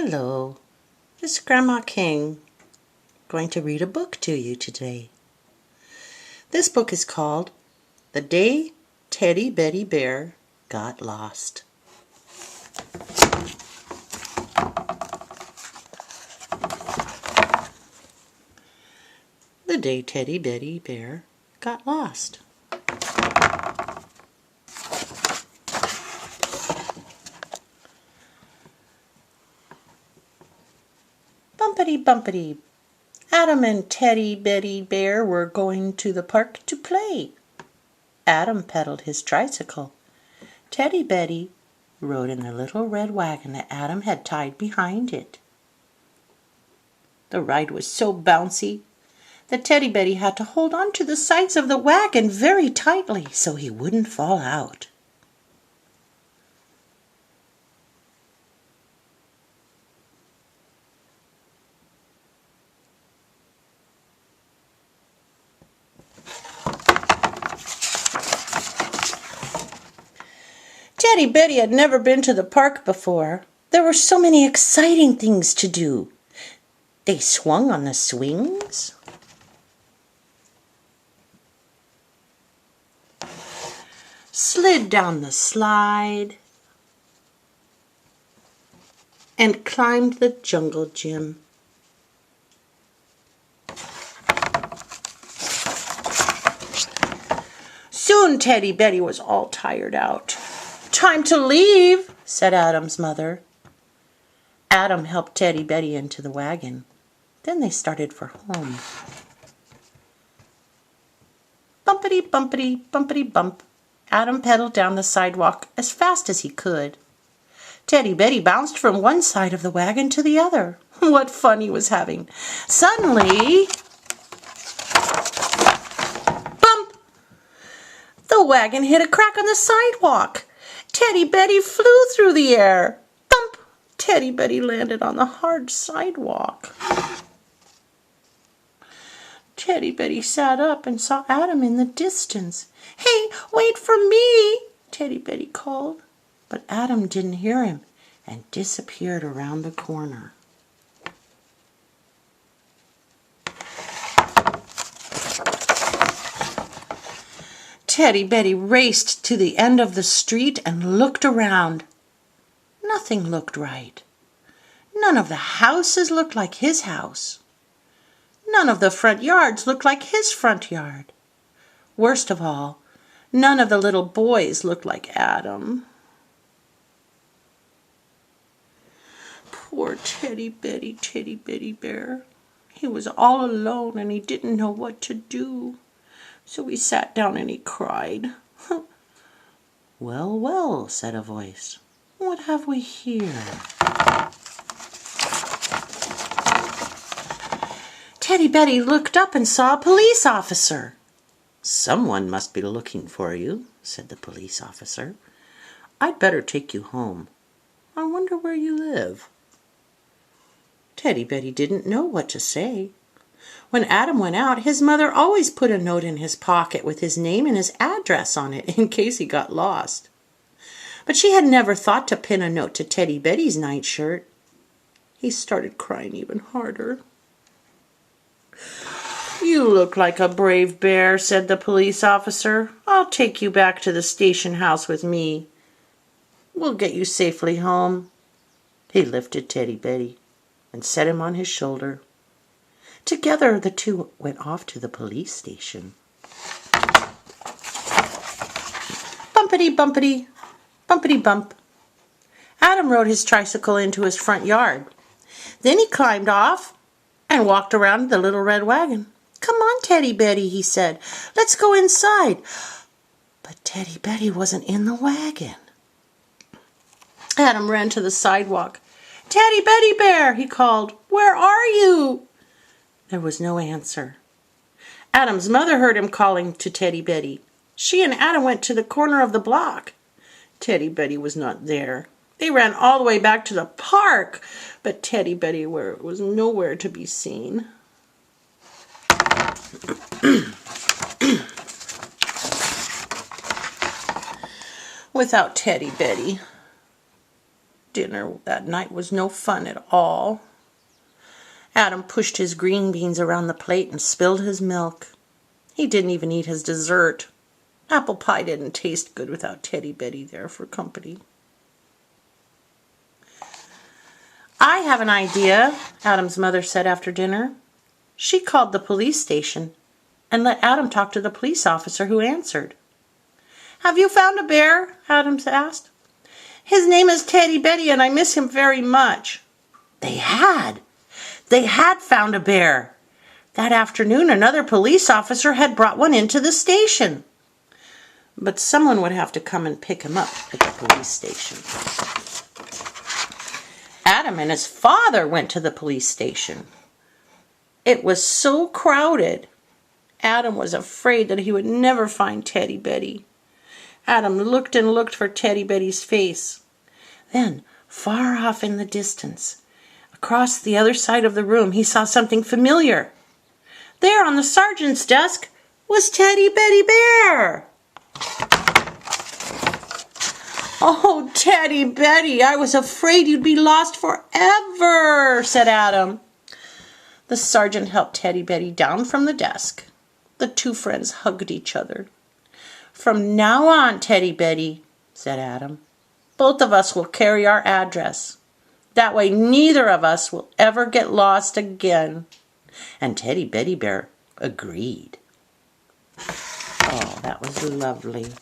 Hello, this is Grandma King going to read a book to you today. This book is called The Day Teddy Beddy Bear Got Lost. The Day Teddy Beddy Bear Got Lost. Bumpity bumpity. Adam and Teddy Beddy Bear were going to the park to play. Adam pedaled his tricycle. Teddy Beddy rode in the little red wagon that Adam had tied behind it. The ride was so bouncy that Teddy Beddy had to hold on to the sides of the wagon very tightly so he wouldn't fall out. Teddy Beddy had never been to the park before. There were so many exciting things to do. They swung on the swings, slid down the slide, and climbed the jungle gym. Soon Teddy Beddy was all tired out. "Time to leave," said Adam's mother. Adam helped Teddy Beddy into the wagon. Then they started for home. Bumpity, bumpity, bumpity, bump. Adam pedaled down the sidewalk as fast as he could. Teddy Beddy bounced from one side of the wagon to the other. What fun he was having. Suddenly, bump! The wagon hit a crack on the sidewalk. Teddy Beddy flew through the air. Bump! Teddy Beddy landed on the hard sidewalk. Teddy Beddy sat up and saw Adam in the distance. "Hey, wait for me!" Teddy Beddy called. But Adam didn't hear him and disappeared around the corner. Teddy Beddy raced to the end of the street and looked around. Nothing looked right. None of the houses looked like his house. None of the front yards looked like his front yard. Worst of all, none of the little boys looked like Adam. Poor Teddy Beddy Bear. He was all alone and he didn't know what to do. So he sat down and he cried. "Well, well," said a voice. "What have we here?" Teddy Beddy looked up and saw a police officer. "Someone must be looking for you," said the police officer. "I'd better take you home. I wonder where you live." Teddy Beddy didn't know what to say. When Adam went out, his mother always put a note in his pocket with his name and his address on it in case he got lost. But she had never thought to pin a note to Teddy Beddy's nightshirt. He started crying even harder. "You look like a brave bear," said the police officer. "I'll take you back to the station house with me. We'll get you safely home." He lifted Teddy Beddy and set him on his shoulder. Together, the two went off to the police station. Bumpity, bumpity, bumpity, bump. Adam rode his tricycle into his front yard. Then he climbed off and walked around the little red wagon. "Come on, Teddy Beddy," he said. "Let's go inside." But Teddy Beddy wasn't in the wagon. Adam ran to the sidewalk. "Teddy Beddy Bear," he called. "Where are you?" There was no answer. Adam's mother heard him calling to Teddy Beddy. She and Adam went to the corner of the block. Teddy Beddy was not there. They ran all the way back to the park, but Teddy Beddy was nowhere to be seen. Without Teddy Beddy, Dinner that night was no fun at all. Adam pushed his green beans around the plate and spilled his milk. He didn't even eat his dessert. Apple pie didn't taste good without Teddy Beddy there for company. "I have an idea," Adam's mother said after dinner. She called the police station and let Adam talk to the police officer who answered. "Have you found a bear?" Adam asked. "His name is Teddy Beddy and I miss him very much." They had found a bear. That afternoon another police officer had brought one into the station. But someone would have to come and pick him up at the police station. Adam and his father went to the police station. It was so crowded. Adam was afraid that he would never find Teddy Beddy. Adam looked and looked for Teddy Beddy's face. Then, far off in the distance, across the other side of the room, he saw something familiar. There on the sergeant's desk was Teddy Beddy Bear. "Oh, Teddy Beddy, I was afraid you'd be lost forever," said Adam. The sergeant helped Teddy Beddy down from the desk. The two friends hugged each other. "From now on, Teddy Beddy," said Adam, "both of us will carry our address. That way neither of us will ever get lost again." And Teddy Beddy Bear agreed. Oh, that was lovely.